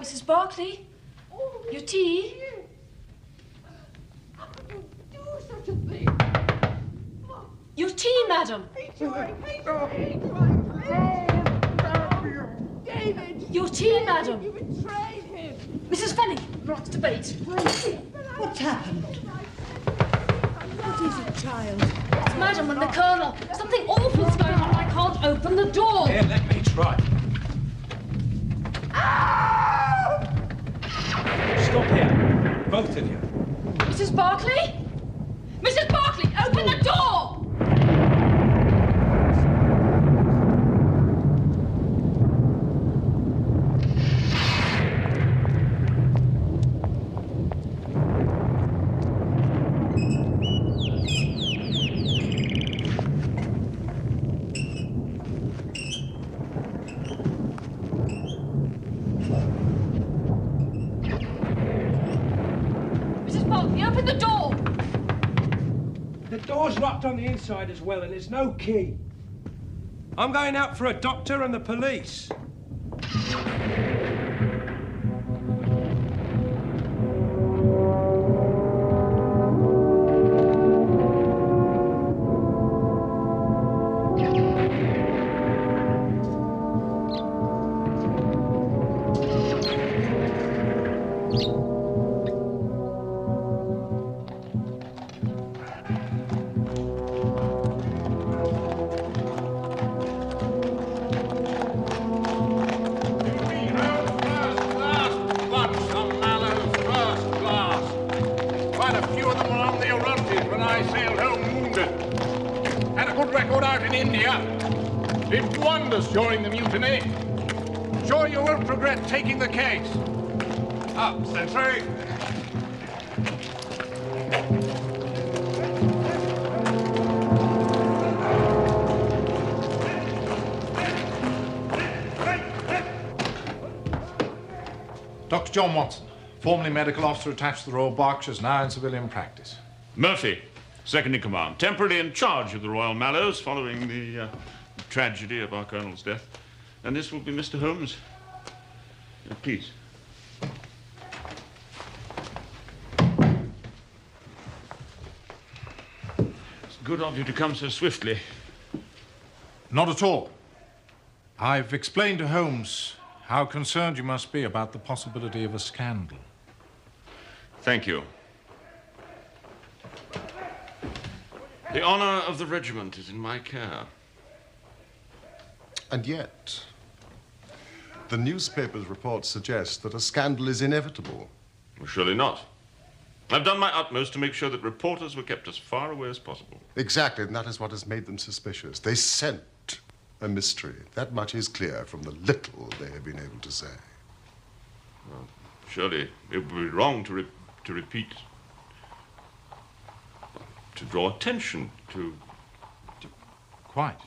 Mrs. Barclay? Your tea? How could you do such a thing? Your tea, madam. David! Your tea, madam. You betrayed him! Mrs. Fenning, not to debate. What's happened? What is it, child? Madam and the Colonel. Something awful's going on. I can't open the door. Here, let me try. Stop here, both of you. Mrs. Barclay? Mrs. Barclay, open the door! Open the door! The door's locked on the inside as well, and there's no key. I'm going out for a doctor and the police. During the mutiny. Sure you won't regret taking the case. Up, sentry. Dr. John Watson, formerly medical officer attached to the Royal Berkshires, now in civilian practice. Murphy, second in command, temporarily in charge of the Royal Mallows following the tragedy of our Colonel's death. And this will be Mr. Holmes. Please. It's good of you to come so swiftly. Not at all. I've explained to Holmes how concerned you must be about the possibility of a scandal. Thank you. The honor of the regiment is in my care. And yet, the newspaper's reports suggest that a scandal is inevitable. Well, surely not. I've done my utmost to make sure that reporters were kept as far away as possible. Exactly, and that is what has made them suspicious. They scent a mystery. That much is clear from the little they have been able to say. Well, surely it would be wrong to repeat, to draw attention to... Quite.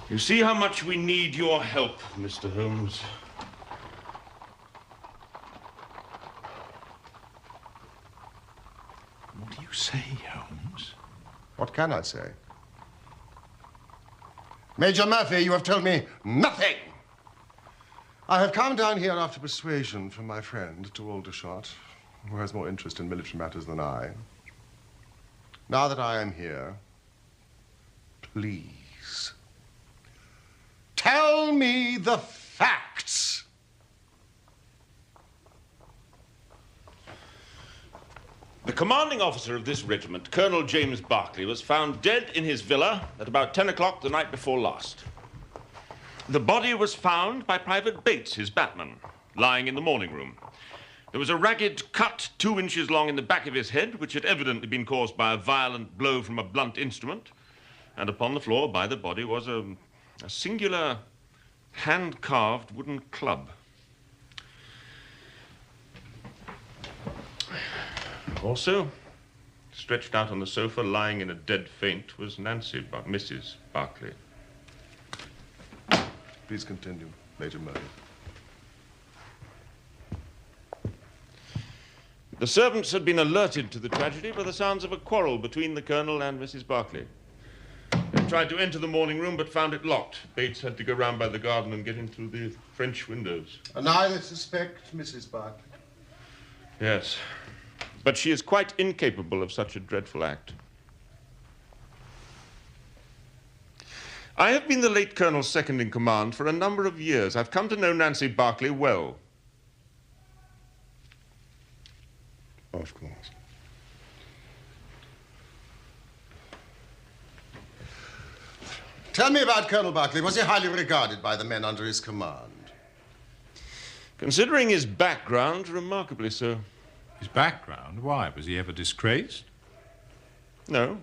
You see how much we need your help, Mr. Holmes. What do you say, Holmes? What can I say? Major Murphy, you have told me nothing. I have come down here after persuasion from my friend, to Aldershot, who has more interest in military matters than I. Now that I am here, please, tell me the facts. The commanding officer of this regiment, Colonel James Berkeley, was found dead in his villa at about 10 o'clock the night before last. The body was found by Private Bates, his batman, lying in the morning room. There was a ragged cut 2 inches long in the back of his head, which had evidently been caused by a violent blow from a blunt instrument. And upon the floor by the body was a singular hand-carved wooden club. Also, stretched out on the sofa, lying in a dead faint, was Mrs. Berkeley. Please continue, Major Murphy. The servants had been alerted to the tragedy by the sounds of a quarrel between the Colonel and Mrs. Barclay. They tried to enter the morning room but found it locked. Bates had to go round by the garden and get in through the French windows. And I suspect Mrs. Barclay. Yes, but she is quite incapable of such a dreadful act. I have been the late Colonel's second in command for a number of years. I've come to know Nancy Barclay well. Of course. Tell me about Colonel Barclay. Was he highly regarded by the men under his command? Considering his background, remarkably so. His background? Why? Was he ever disgraced? No.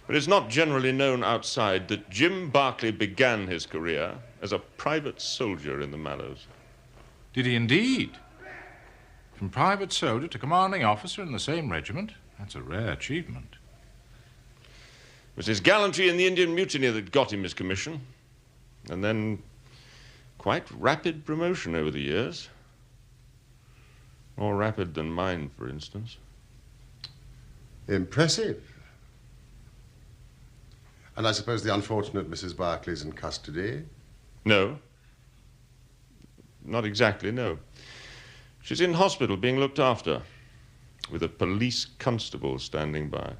But it's not generally known outside that Jim Barclay began his career as a private soldier in the Mallows. Did he indeed? From private soldier to commanding officer in the same regiment? That's a rare achievement. It was his gallantry in the Indian Mutiny that got him his commission. And then quite rapid promotion over the years. More rapid than mine, for instance. Impressive. And I suppose the unfortunate Mrs. Barclay's in custody? No. Not exactly, no. She's in hospital being looked after, with a police constable standing by.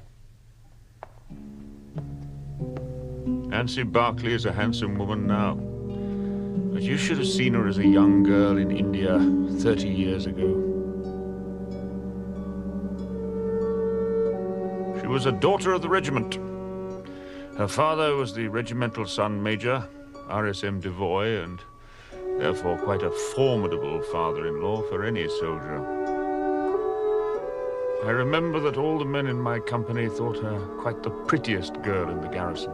Nancy Barclay is a handsome woman now. But you should have seen her as a young girl in India 30 years ago. She was a daughter of the regiment. Her father was the regimental son major, RSM Devoy, and therefore quite a formidable father-in-law for any soldier. I remember that all the men in my company thought her quite the prettiest girl in the garrison.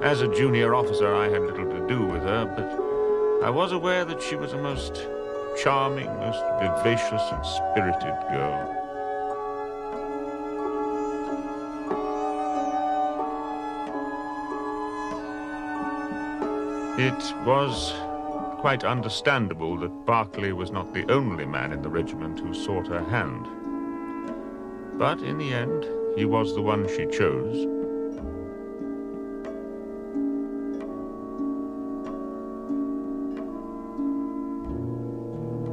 As a junior officer, I had little to do with her, but I was aware that she was a most charming, most vivacious and spirited girl. It was quite understandable that Barclay was not the only man in the regiment who sought her hand. But in the end, he was the one she chose.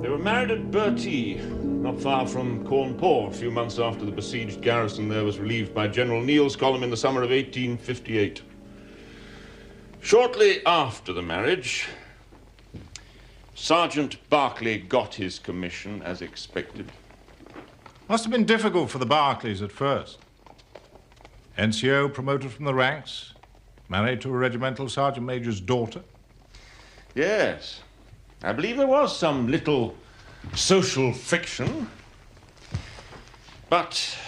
They were married at Bertie, not far from Cawnpore, a few months after the besieged garrison there was relieved by General Neil's column in the summer of 1858. Shortly after the marriage, Sergeant Barclay got his commission as expected. Must have been difficult for the Barclays at first. NCO promoted from the ranks, married to a regimental sergeant major's daughter. Yes. I believe there was some little social friction. But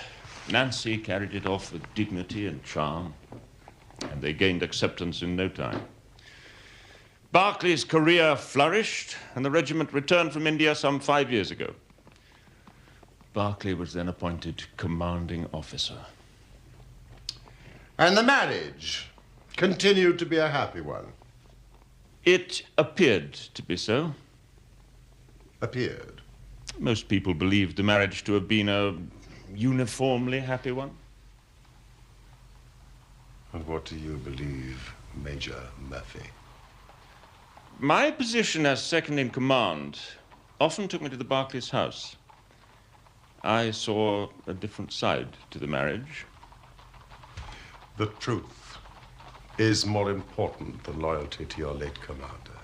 Nancy carried it off with dignity and charm, and they gained acceptance in no time. Barclay's career flourished, and the regiment returned from India some 5 years ago. Barclay was then appointed commanding officer. And the marriage continued to be a happy one? It appeared to be so. Appeared? Most people believed the marriage to have been a uniformly happy one. And what do you believe, Major Murphy? My position as second in command often took me to the Barclays' house. I saw a different side to the marriage. The truth is more important than loyalty to your late commander.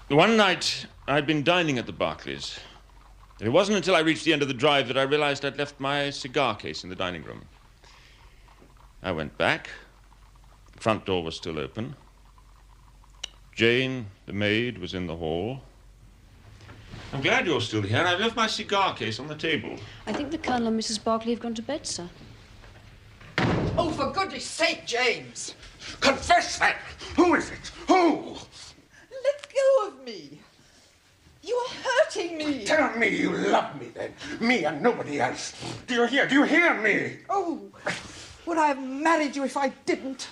One night, I'd been dining at the Barclays. It wasn't until I reached the end of the drive that I realized I'd left my cigar case in the dining room. I went back. The front door was still open. Jane, the maid, was in the hall. I'm glad you're still here. I've left my cigar case on the table. I think the Colonel and Mrs. Barclay have gone to bed, sir. Oh, for goodness sake, James! Confess that! Who is it? Who? Let go of me! You are hurting me! Tell me you love me, then. Me and nobody else. Do you hear? Do you hear me? Oh, would I have married you if I didn't?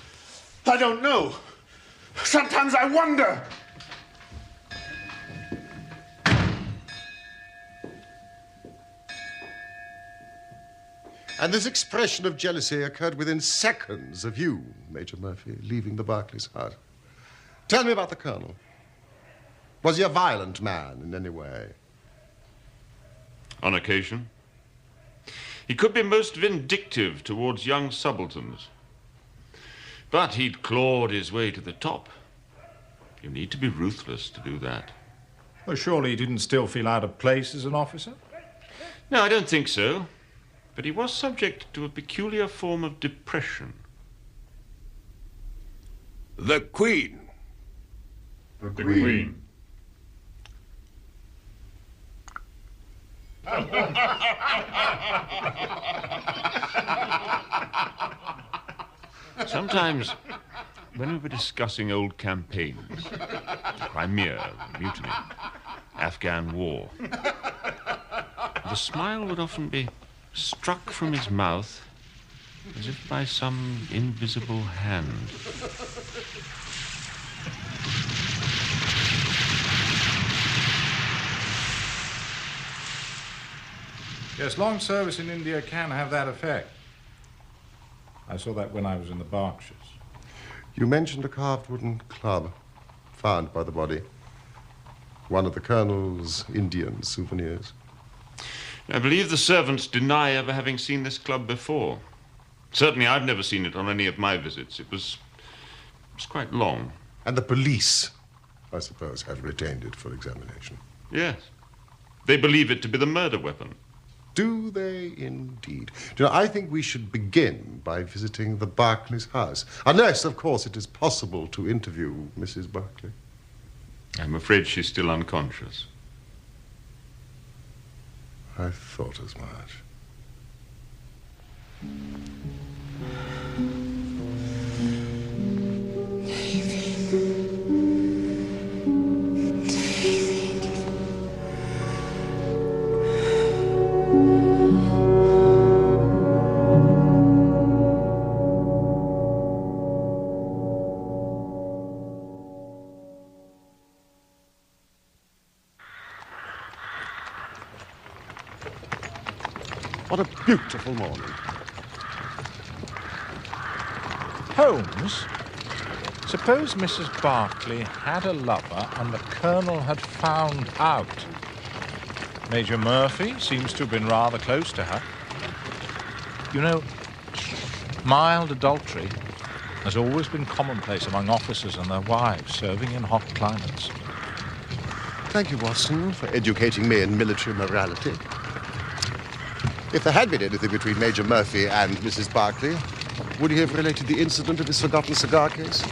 I don't know. Sometimes I wonder. And this expression of jealousy occurred within seconds of you, Major Murphy, leaving the Barclays' hut. Tell me about the Colonel. Was he a violent man in any way? On occasion. He could be most vindictive towards young subalterns. But he'd clawed his way to the top. You need to be ruthless to do that. Well, surely he didn't still feel out of place as an officer? No, I don't think so. But he was subject to a peculiar form of depression. The Queen. The Queen. Sometimes, when we were discussing old campaigns, Crimea, Mutiny, Afghan War, the smile would often be struck from his mouth as if by some invisible hand. Yes, long service in India can have that effect. I saw that when I was in the Berkshires. You mentioned a carved wooden club found by the body. One of the Colonel's Indian souvenirs. I believe the servants deny ever having seen this club before. Certainly I've never seen it on any of my visits. It was quite long. And the police, I suppose, have retained it for examination. Yes. They believe it to be the murder weapon. Do they indeed? Do you know, I think we should begin by visiting the Barclays' house. Unless, of course, it is possible to interview Mrs. Barclay. I'm afraid she's still unconscious. I thought as much. What a beautiful morning. Holmes, suppose Mrs. Barclay had a lover and the Colonel had found out. Major Murphy seems to have been rather close to her. You know, mild adultery has always been commonplace among officers and their wives serving in hot climates. Thank you, Watson, for educating me in military morality. If there had been anything between Major Murphy and Mrs. Barclay, would he have related the incident of his forgotten cigar case?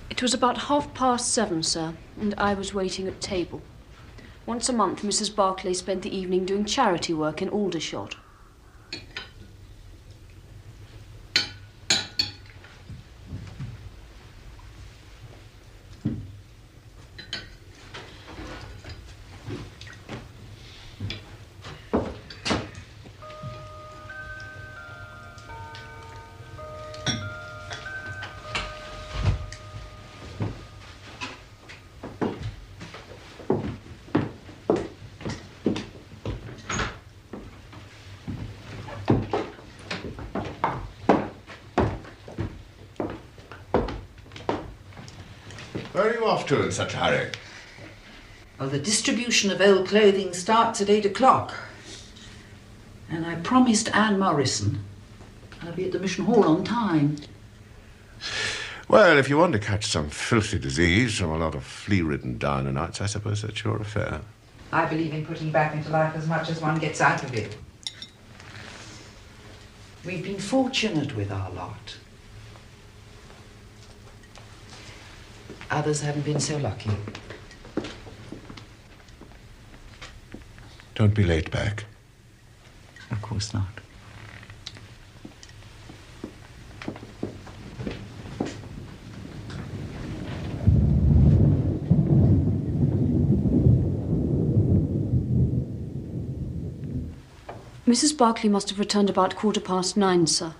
It was about 7:30, sir, and I was waiting at table. Once a month, Mrs. Barclay spent the evening doing charity work in Aldershot. Where are you off to in such a hurry? Well, the distribution of old clothing starts at 8 o'clock. And I promised Anne Morrison I'll be at the Mission Hall on time. Well, if you want to catch some filthy disease from a lot of flea-ridden diner nights, I suppose that's your affair. I believe in putting back into life as much as one gets out of it. We've been fortunate with our lot. Others haven't been so lucky. Don't be late back. Of course not. Mrs. Barclay must have returned about 9:15, sir.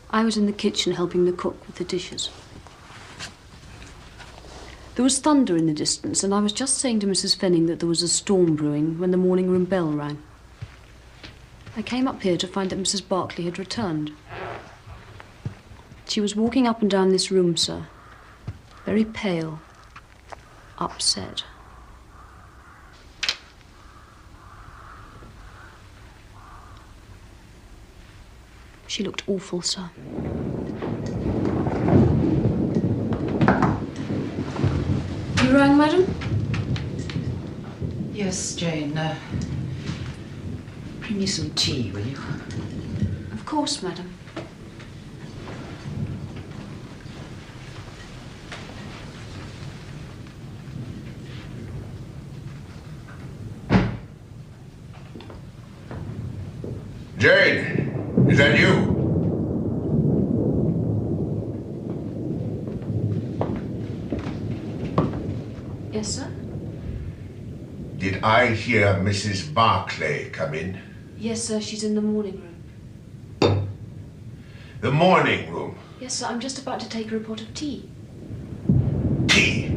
I was in the kitchen helping the cook with the dishes. There was thunder in the distance, and I was just saying to Mrs. Fenning that there was a storm brewing when the morning room bell rang. I came up here to find that Mrs. Barclay had returned. She was walking up and down this room, sir, very pale, upset. She looked awful, sir. You rang, madam? Yes, Jane. Bring me some tea, will you? Of course, madam. Jane, is that you? Yes, sir? Did I hear Mrs. Barclay come in? Yes, sir, she's in the morning room. The morning room. Yes, sir, I'm just about to take her a pot of tea. Tea?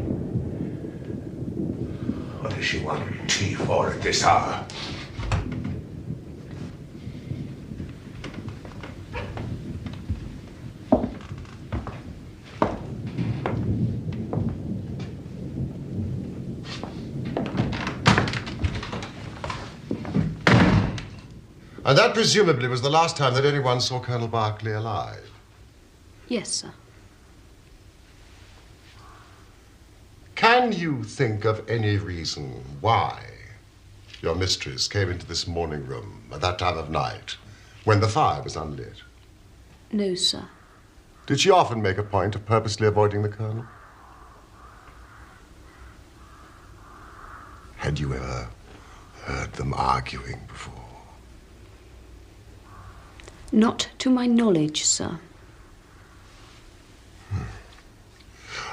What does she want tea for at this hour? And that presumably was the last time that anyone saw Colonel Barclay alive. Yes, sir. Can you think of any reason why your mistress came into this morning room at that time of night when the fire was unlit? No, sir. Did she often make a point of purposely avoiding the Colonel? Had you ever heard them arguing before? Not to my knowledge, sir.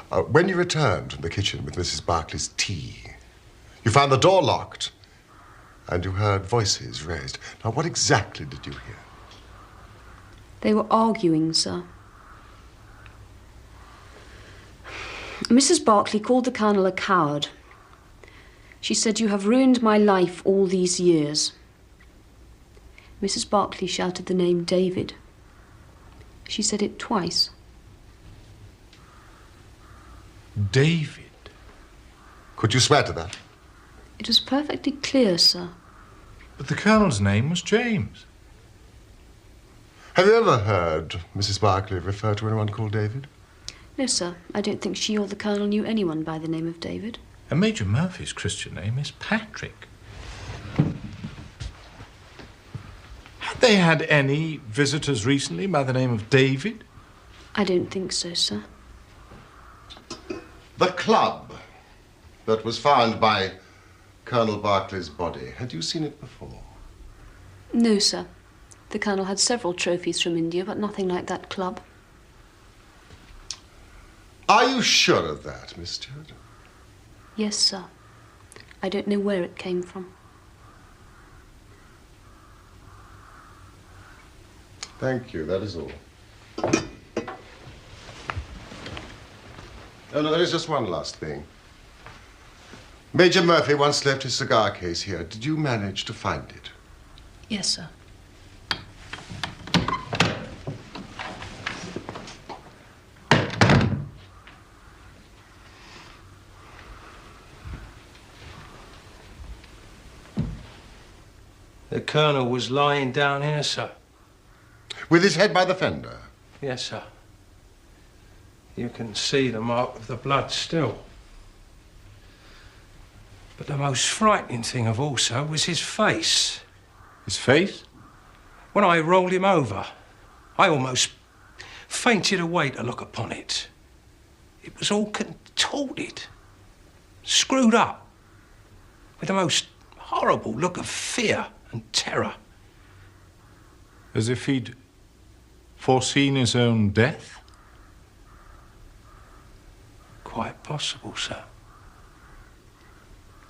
When you returned from the kitchen with Mrs. Barclay's tea, you found the door locked and you heard voices raised. Now, what exactly did you hear? They were arguing, sir. Mrs. Barclay called the Colonel a coward. She said, "You have ruined my life all these years." Mrs. Barclay shouted the name David. She said it twice. David? Could you swear to that? It was perfectly clear, sir. But the Colonel's name was James. Have you ever heard Mrs. Barclay refer to anyone called David? No, sir. I don't think she or the Colonel knew anyone by the name of David. And Major Murphy's Christian name is Patrick. Had they had any visitors recently by the name of David? I don't think so, sir. The club that was found by Colonel Barclay's body, had you seen it before? No, sir. The Colonel had several trophies from India, but nothing like that club. Are you sure of that, Miss Stewart? Yes, sir. I don't know where it came from. Thank you, that is all. Oh, no, there is just one last thing. Major Murphy once left his cigar case here. Did you manage to find it? Yes, sir. The Colonel was lying down here, sir. With his head by the fender? Yes, sir. You can see the mark of the blood still. But the most frightening thing of all, sir, was his face. His face? When I rolled him over, I almost fainted away to look upon it. It was all contorted, screwed up, with the most horrible look of fear and terror. As if he'd foreseen his own death? Quite possible, sir.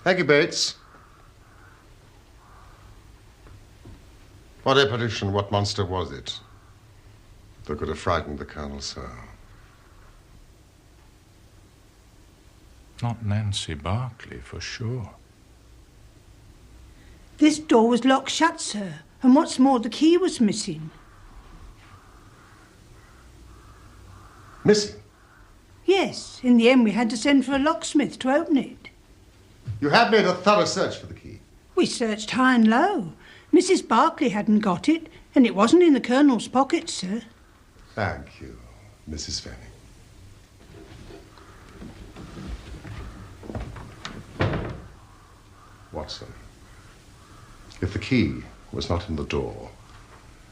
Thank you, Bates. What apparition, what monster was it that could have frightened the Colonel so? Not Nancy Barclay, for sure. This door was locked shut, sir, and what's more, the key was missing. Missing? Yes, in the end we had to send for a locksmith to open it. You have made a thorough search for the key. We searched high and low. Mrs. Barclay hadn't got it, and it wasn't in the Colonel's pocket, sir. Thank you, Mrs. Fanning. Watson, if the key was not in the door,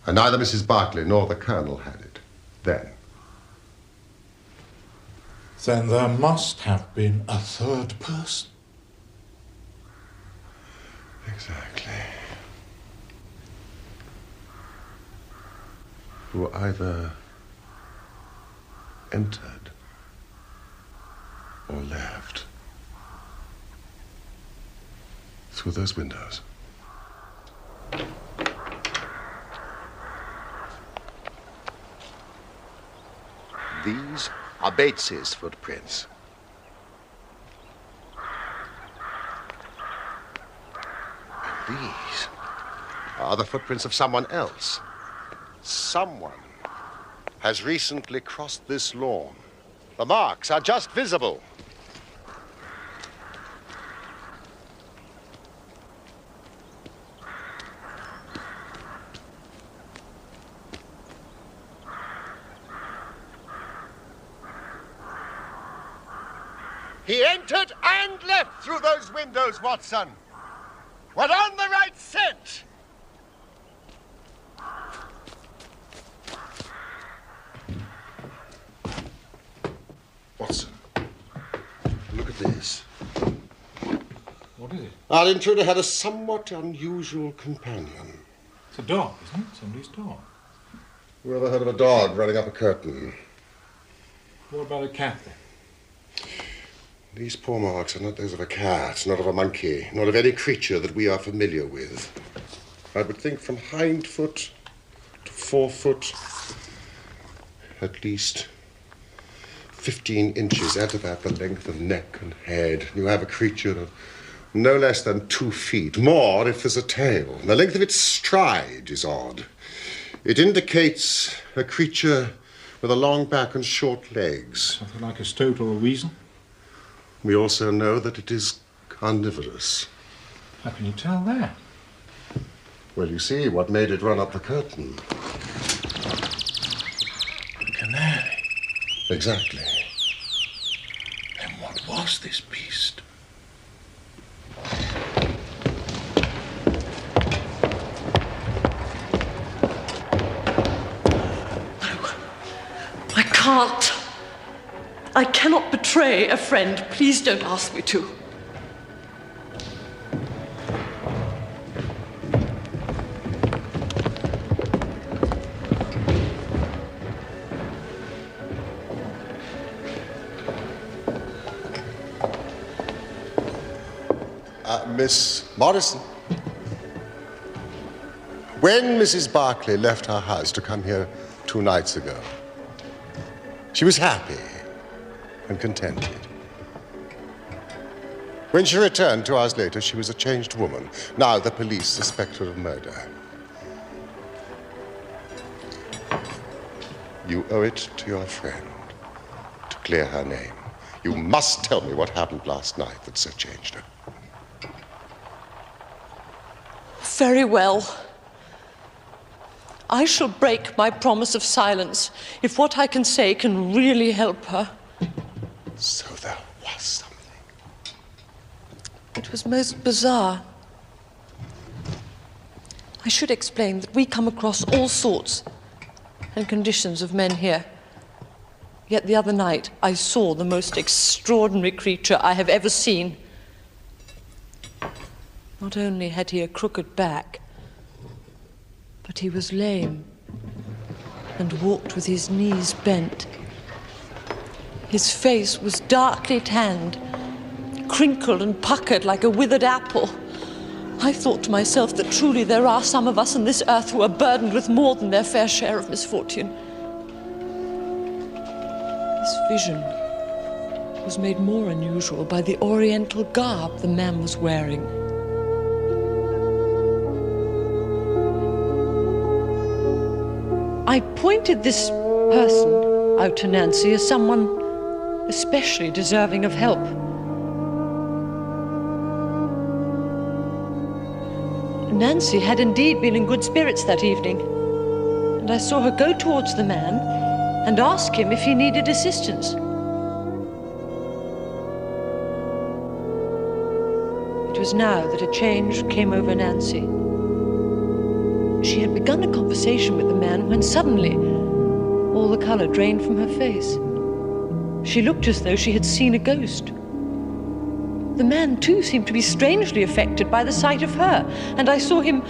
and neither Mrs. Barclay nor the Colonel had it, then there must have been a third person. Exactly. Who either entered or left through those windows. These are Bates's footprints. And these are the footprints of someone else. Someone has recently crossed this lawn. The marks are just visible. He entered and left through those windows, Watson. We're on the right scent. Watson, look at this. What is it? Our intruder had a somewhat unusual companion. It's a dog, isn't it? Somebody's dog. You ever heard of a dog running up a curtain? What about a cat, then? These paw marks are not those of a cat, not of a monkey, nor of any creature that we are familiar with. I would think from hind foot to forefoot, at least 15 inches. Add to that the length of neck and head. You have a creature of no less than 2 feet. More if there's a tail. The length of its stride is odd. It indicates a creature with a long back and short legs. Something like a stoat or a weasel? We also know that it is carnivorous. How can you tell that? Well, you see, what made it run up the curtain? A canary. Exactly. Then what was this beast? I can't. I cannot betray a friend. Please don't ask me to. Miss Morrison. When Mrs. Barclay left her house to come here 2 nights ago, she was happy and contented. When she returned 2 hours later, she was a changed woman. Now the police suspect her of murder. You owe it to your friend to clear her name. You must tell me what happened last night that so changed her. Very well. I shall break my promise of silence if what I can say can really help her. So there was something. It was most bizarre. I should explain that we come across all sorts and conditions of men here. Yet the other night I saw the most extraordinary creature I have ever seen. Not only had he a crooked back, but he was lame and walked with his knees bent. His face was darkly tanned, crinkled and puckered like a withered apple. I thought to myself that truly there are some of us on this earth who are burdened with more than their fair share of misfortune. This vision was made more unusual by the oriental garb the man was wearing. I pointed this person out to Nancy as someone especially deserving of help. Nancy had indeed been in good spirits that evening, and I saw her go towards the man and ask him if he needed assistance. It was now that a change came over Nancy. She had begun a conversation with the man when suddenly all the color drained from her face. She looked as though she had seen a ghost. The man, too, seemed to be strangely affected by the sight of her, and I saw him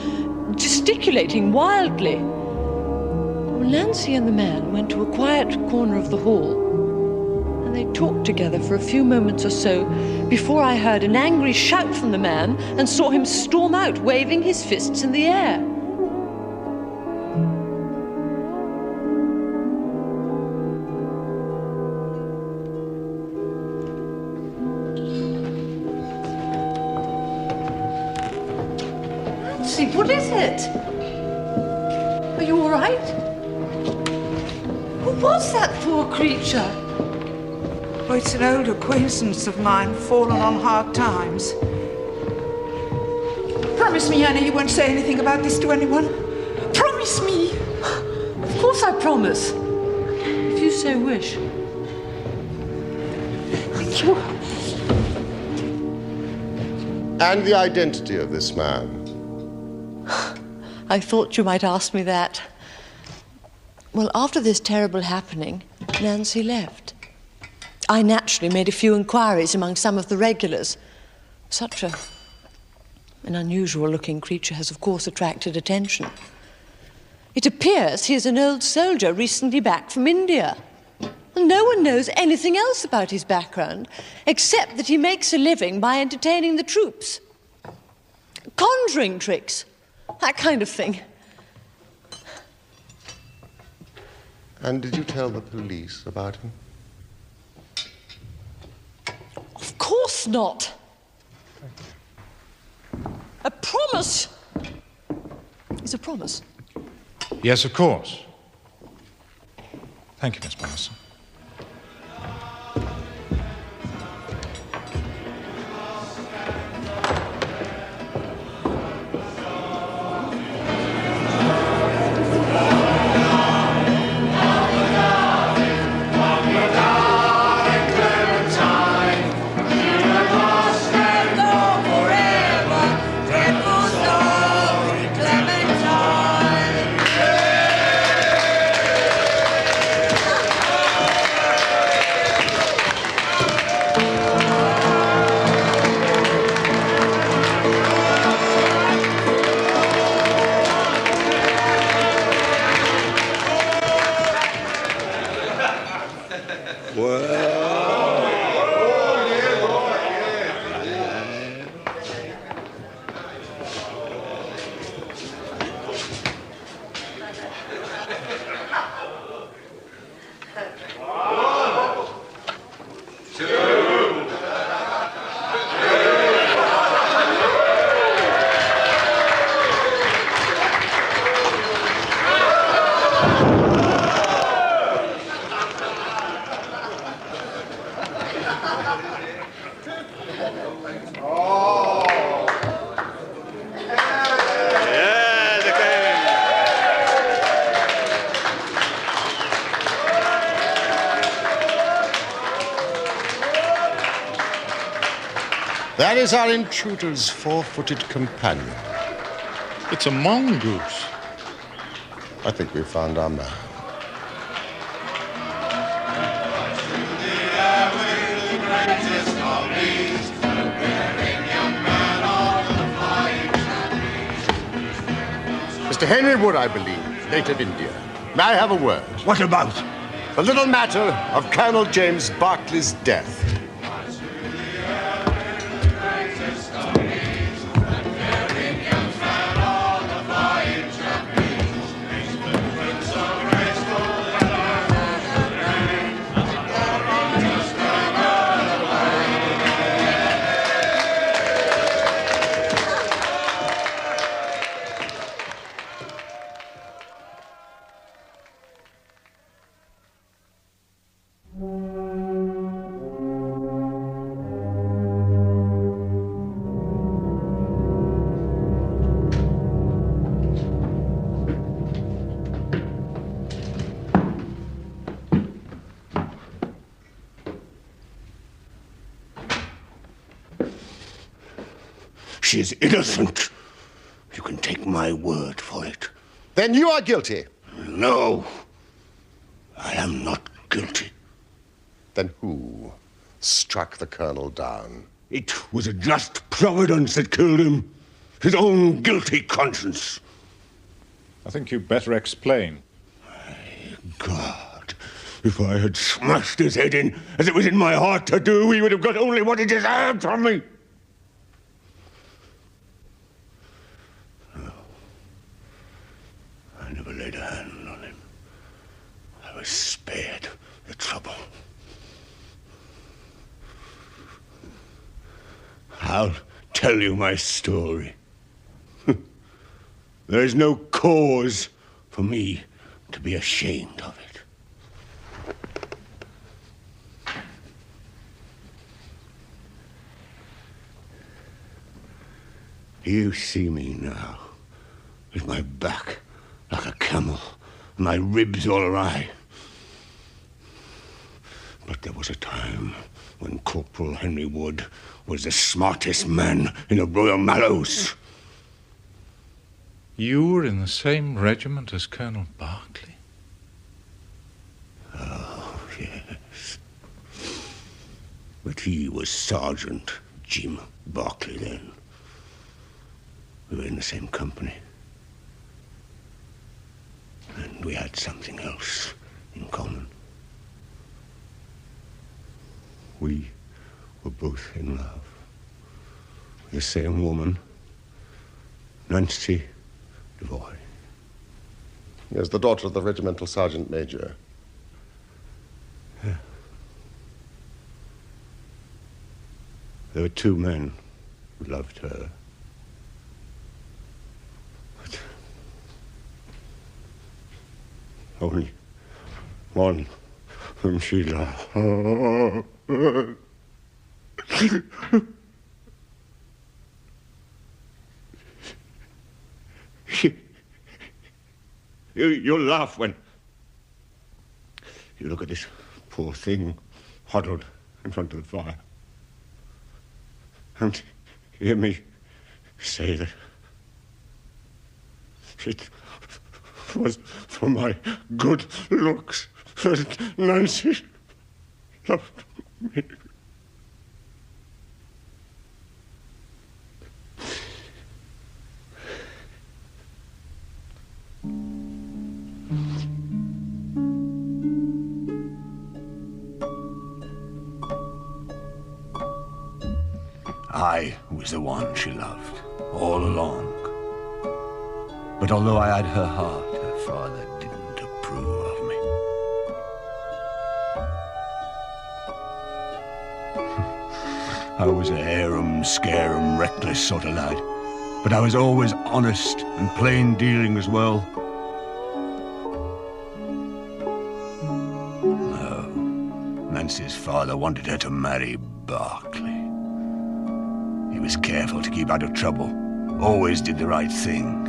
gesticulating wildly. Well, Nancy and the man went to a quiet corner of the hall, and they talked together for a few moments or so before I heard an angry shout from the man and saw him storm out, waving his fists in the air. What is it? Are you all right? Who was that poor creature? Oh, it's an old acquaintance of mine, fallen on hard times. Promise me, Anna, you won't say anything about this to anyone. Promise me. Of course I promise. If you so wish. Thank you. And the identity of this man? I thought you might ask me that. Well, after this terrible happening, Nancy left. I naturally made a few inquiries among some of the regulars. Such an unusual-looking creature has, of course, attracted attention. It appears he is an old soldier recently back from India. And no one knows anything else about his background, except that he makes a living by entertaining the troops. Conjuring tricks. That kind of thing. And did you tell the police about him? Of course not. A promise is a promise. Yes, of course. Thank you, Miss Morrison. That is our intruder's four-footed companion. It's a mongoose. I think we've found our man. Mr. Henry Wood, I believe, native India. May I have a word? What about? The little matter of Colonel James Berkeley's death. She is innocent. You can take my word for it. Then you are guilty. No, I am not guilty. Then who struck the colonel down? It was a just providence that killed him. His own guilty conscience. I think you'd better explain. My God, if I had smashed his head in, as it was in my heart to do, he would have got only what he deserved from me. No, I never laid a hand on him. I was spared the trouble. I'll tell you my story. There is no cause for me to be ashamed of it. You see me now, with my back like a camel, and my ribs all awry. But there was a time when Corporal Henry Wood was the smartest man in the Royal Mallows. You were in the same regiment as Colonel Berkeley? Oh, yes. But he was Sergeant Jim Berkeley then. We were in the same company. And we had something else in common. We were both in love with the same woman, Nancy Devoy. Yes, the daughter of the regimental sergeant major. Yeah. There were two men who loved her. But only one whom she loved. You'll laugh when you look at this poor thing huddled in front of the fire and hear me say that it was for my good looks that Nancy loved me. I was the one she loved, all along. But although I had her heart, her father didn't approve of me. I was a harum, scarum, reckless sort of lad. But I was always honest and plain dealing as well. No, Nancy's father wanted her to marry Berkeley. He was careful to keep out of trouble, always did the right thing.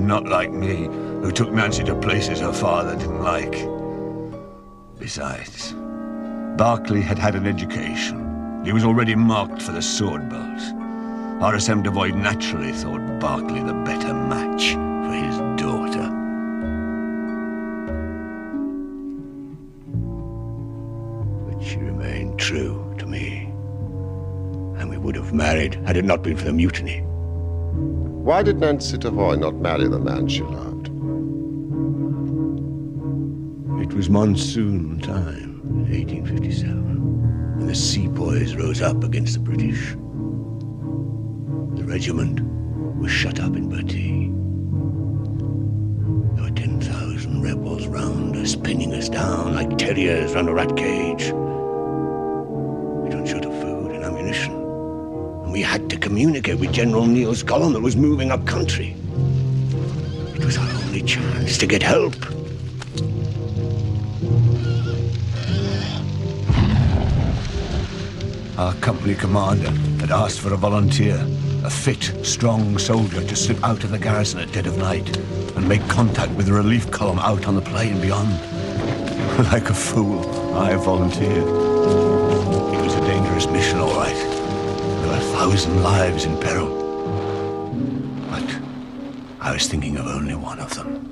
Not like me, who took Nancy to places her father didn't like. Besides, Berkeley had had an education. He was already marked for the sword belt. RSM Devoid naturally thought Berkeley the better match for his daughter. But she remained true to me. And we would have married had it not been for the mutiny. Why did Nancy Devoy not marry the man she loved? It was monsoon time, 1857, and the sepoys rose up against the British. The regiment was shut up in Bertie. There were 10,000 rebels round us, pinning us down like terriers round a rat cage. We run short of food and ammunition, and we had to communicate with General Neal's column that was moving up country. It was our only chance to get help. Our company commander had asked for a volunteer, a fit, strong soldier to slip out of the garrison at dead of night and make contact with the relief column out on the plain beyond. Like a fool, I volunteered. It was a dangerous mission, all right. There were 1,000 lives in peril. But I was thinking of only one of them.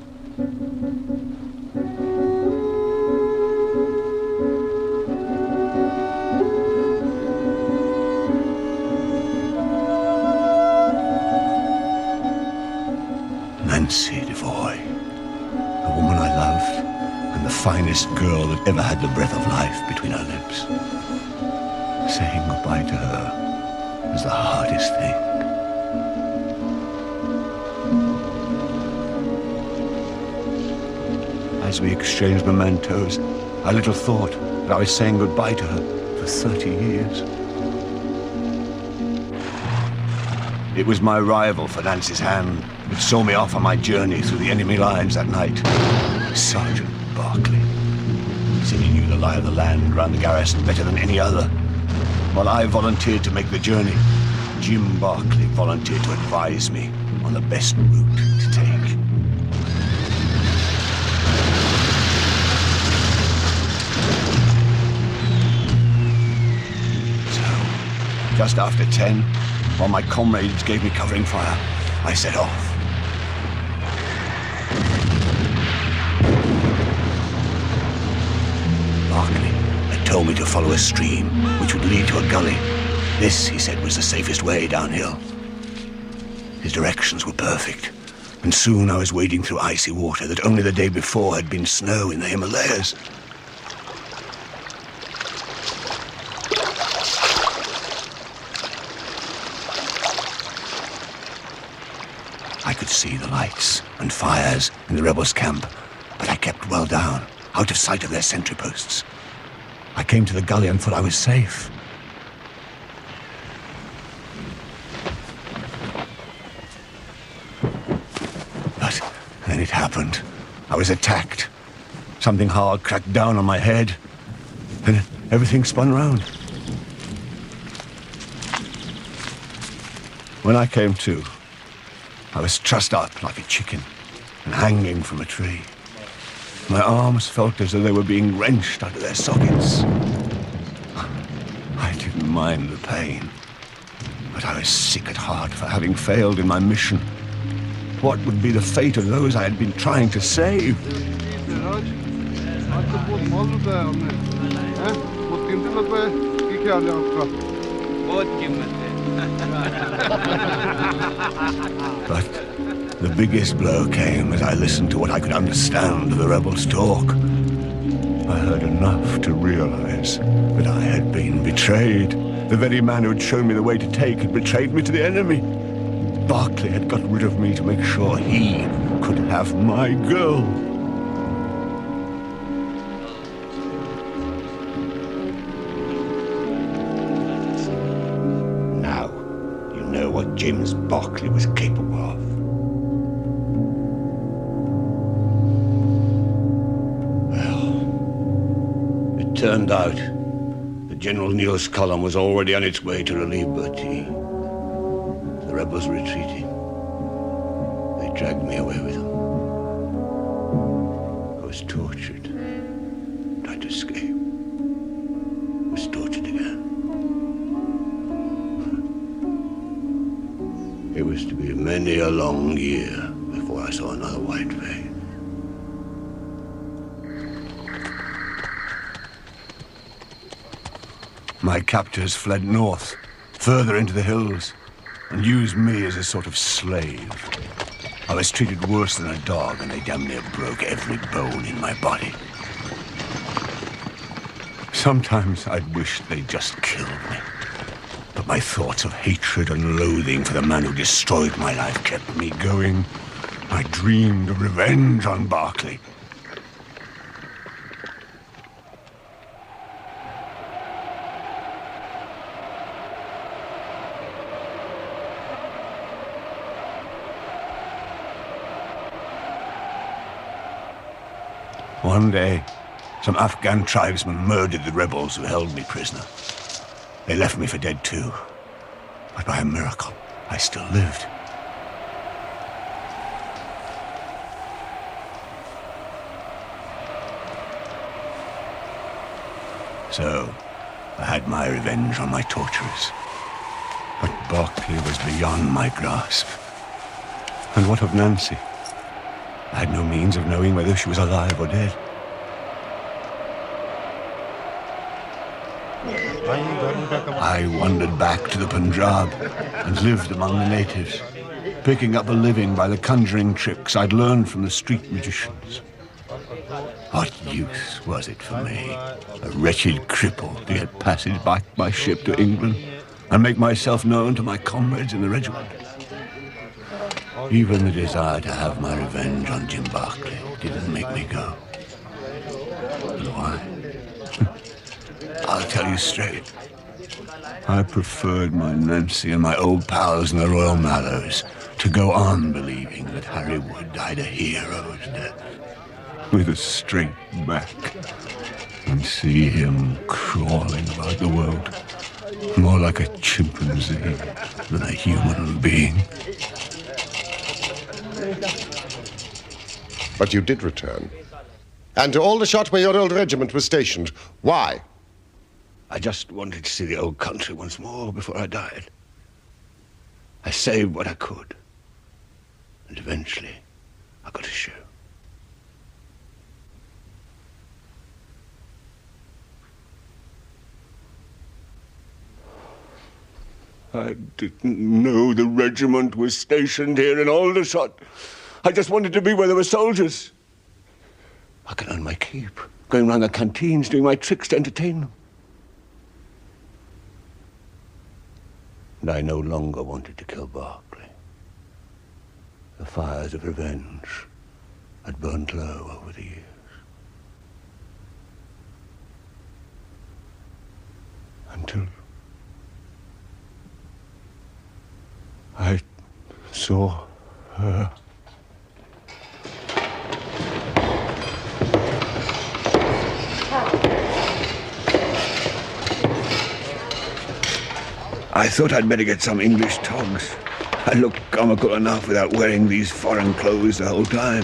Nancy Devoy, the woman I loved, and the finest girl that ever had the breath of life between her lips. Saying goodbye to her was the hardest thing. As we exchanged mementos, I little thought that I was saying goodbye to her for 30 years. It was my rival for Nancy's hand that saw me off on my journey through the enemy lines that night. Sergeant Berkeley. Said he knew the lie of the land around the garrison better than any other. While I volunteered to make the journey, Jim Berkeley volunteered to advise me on the best route to take. So, just after 10, while my comrades gave me covering fire, I set off. Berkeley had told me to follow a stream which would lead to a gully. This, he said, was the safest way downhill. His directions were perfect, and soon I was wading through icy water that only the day before had been snow in the Himalayas. I could see the lights and fires in the rebels' camp, but I kept well down, out of sight of their sentry posts. I came to the gully and thought I was safe. But then it happened. I was attacked. Something hard cracked down on my head. Then everything spun round. When I came to, I was trussed up like a chicken and hanging from a tree. My arms felt as though they were being wrenched out of their sockets. I didn't mind the pain, but I was sick at heart for having failed in my mission. What would be the fate of those I had been trying to save? But the biggest blow came as I listened to what I could understand of the rebels' talk. I heard enough to realize that I had been betrayed. The very man who had shown me the way to take had betrayed me to the enemy. Berkeley had got rid of me to make sure he could have my girl. Now, you know what James Berkeley was capable of. Turned out that General Neal's column was already on its way to relieve Bertie. The rebels were retreating. They dragged me away with them. I was tortured, tried to escape. Many a long year before I saw another white vein. My captors fled north, further into the hills, and used me as a sort of slave. I was treated worse than a dog, and they damn near broke every bone in my body. Sometimes I'd wish they'd just killed me. But my thoughts of hatred and loathing for the man who destroyed my life kept me going. I dreamed of revenge on Berkeley. One day, some Afghan tribesmen murdered the rebels who held me prisoner. They left me for dead too. But by a miracle, I still lived. So, I had my revenge on my torturers. But Berkeley was beyond my grasp. And what of Nancy? I had no means of knowing whether she was alive or dead. I wandered back to the Punjab and lived among the natives, picking up a living by the conjuring tricks I'd learned from the street magicians. What use was it for me, a wretched cripple, to get passage back by ship to England and make myself known to my comrades in the regiment? Even the desire to have my revenge on Jim Berkeley didn't make me go. And why? I'll tell you straight. I preferred my Nancy and my old pals in the Royal Mallows to go on believing that Harry Wood died a hero's death, with a straight back, and see him crawling about the world more like a chimpanzee than a human being. But you did return. And to Aldershot, where your old regiment was stationed. Why? I just wanted to see the old country once more before I died. I saved what I could. And eventually, I got a show. I didn't know the regiment was stationed here in Aldershot. I just wanted to be where there were soldiers. I could earn my keep, going round the canteens, doing my tricks to entertain them. And I no longer wanted to kill Berkeley. The fires of revenge had burnt low over the years. Until I saw her. I thought I'd better get some English togs. I look comical enough without wearing these foreign clothes the whole time.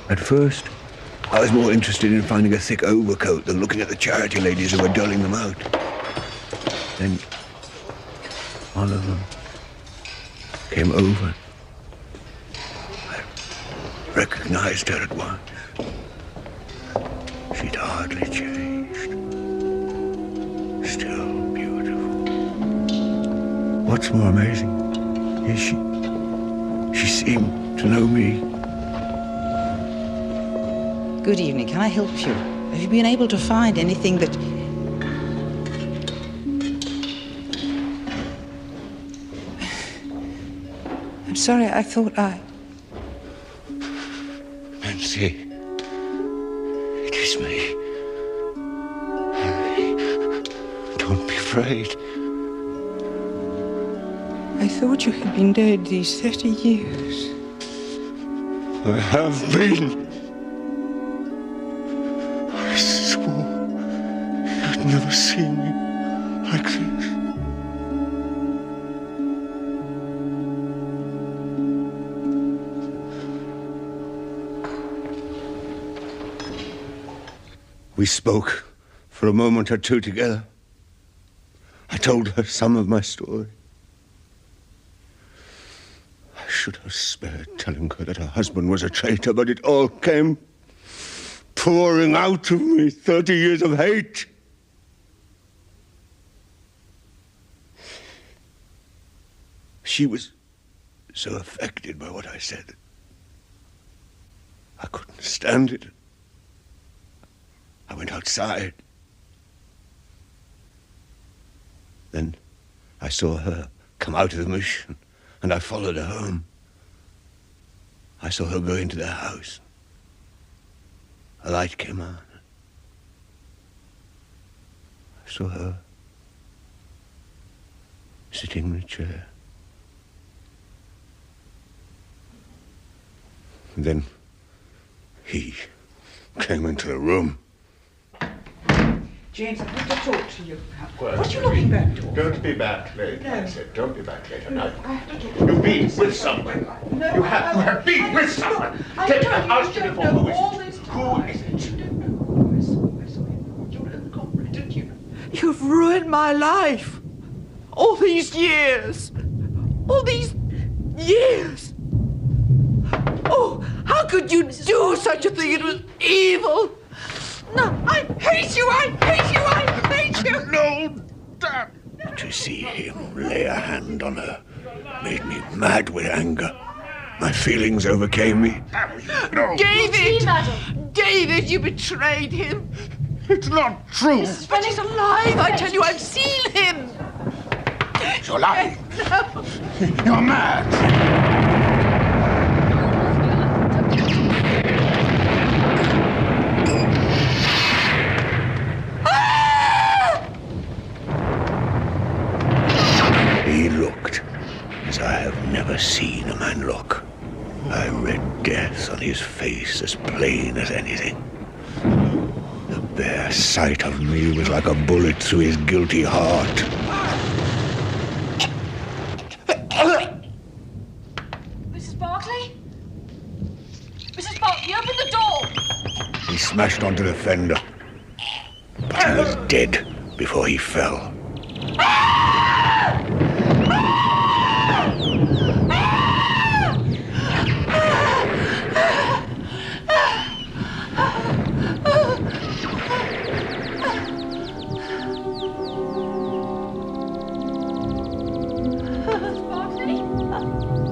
At first, I was more interested in finding a thick overcoat than looking at the charity ladies who were doling them out. Then, one of them came over. I recognized her at once. She'd hardly changed. Still beautiful. What's more amazing is she seemed to know me. Good evening. Can I help you? Have you been able to find anything that... I'm sorry, I thought I... Nancy, it is me. Don't be afraid. I thought you had been dead these 30 years. I have been. I swore you'd never see me like this. We spoke for a moment or two together. I told her some of my story. should have spared telling her that her husband was a traitor, but it all came pouring out of me, 30 years of hate. She was so affected by what I said. I couldn't stand it. I went outside. Then I saw her come out of the mission, and I followed her home. I saw her go into their house. A light came on. I saw her sitting in a chair. And then he came into the room. James, I've got to talk to you. What are you looking back for? Don't be back late, I said. Don't be back late tonight. I have to talk to you. You've been with someone. No, you have been with someone. I Tell me, don't. I've asked you before. Who is it? Who is it? You don't know. I saw him. You were comrade, didn't you? You've ruined my life. All these years. All these years. Oh, how could you do such a thing? It was evil. No, I hate you. I hate you. I hate you. No, damn. To see him lay a hand on her made me mad with anger. My feelings overcame me. No. David! David, you betrayed him. It's not true. But he's alive. I tell you, I've seen him. He's alive. No. You're mad. He looked as I have never seen a man look. I read death on his face as plain as anything. The bare sight of me was like a bullet through his guilty heart. Mrs. Barclay? Mrs. Barclay, open the door! He smashed onto the fender, but he was dead before he fell.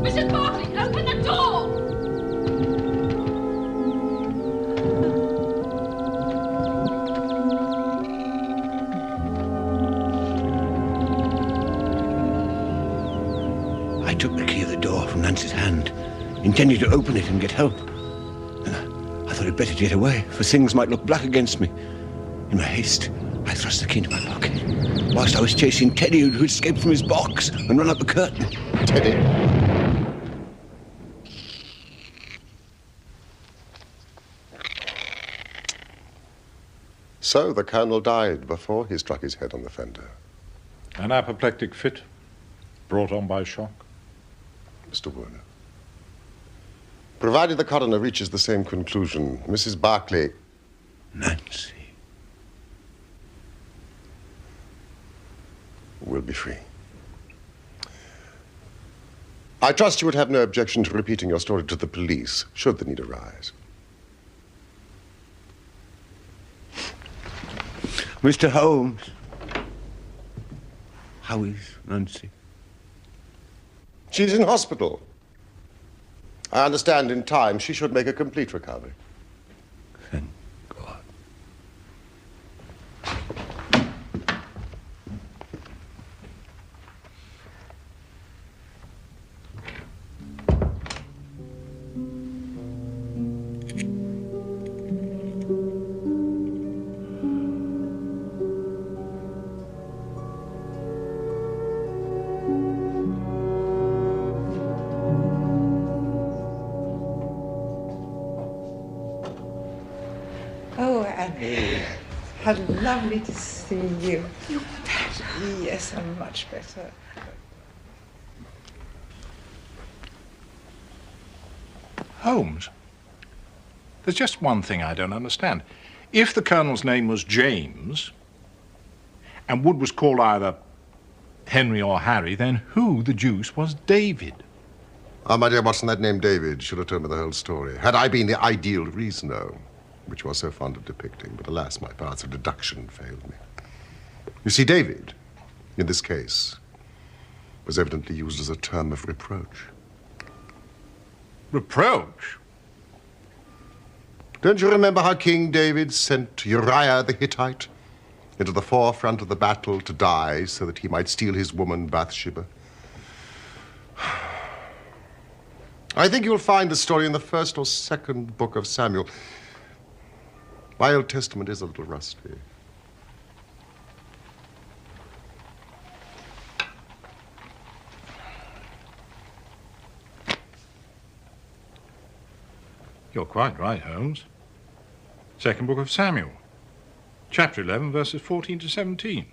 Mrs. Barclay, open the door! I took the key of the door from Nancy's hand, intending to open it and get help. Then I thought I'd better get away, for things might look black against me. In my haste, I thrust the key into my pocket, whilst I was chasing Teddy, who had escaped from his box and run up the curtain. Teddy. So the Colonel died before he struck his head on the fender. An apoplectic fit brought on by shock. Mr. Werner. Provided the coroner reaches the same conclusion, Mrs. Barclay... Nancy. ...will be free. I trust you would have no objection to repeating your story to the police, should the need arise. Mr. Holmes. How is Nancy? She's in hospital. I understand in time she should make a complete recovery. Thank God. Oh, Annie, how lovely to see you. You're better. Yes, I'm much better. Holmes, there's just one thing I don't understand. If the Colonel's name was James, and Wood was called either Henry or Harry, then who the deuce was David? Ah, my dear Watson, that name David should have told me the whole story. Had I been the ideal reasoner, which you are so fond of depicting, but alas, my powers of deduction failed me. You see, David, in this case, was evidently used as a term of reproach. Reproach? Don't you remember how King David sent Uriah the Hittite into the forefront of the battle to die so that he might steal his woman Bathsheba? I think you'll find the story in the first or second book of Samuel. My Old Testament is a little rusty. You're quite right, Holmes. Second book of Samuel. Chapter 11, verses 14 to 17.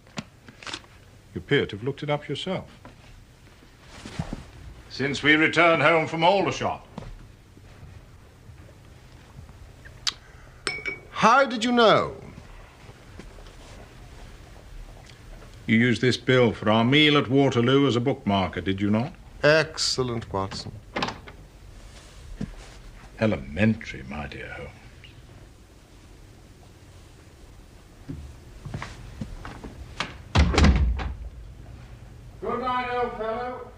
You appear to have looked it up yourself. Since we returned home from Aldershot. How did you know? You used this bill for our meal at Waterloo as a bookmarker, did you not? Excellent, Watson. Elementary, my dear Holmes. Good night, old fellow.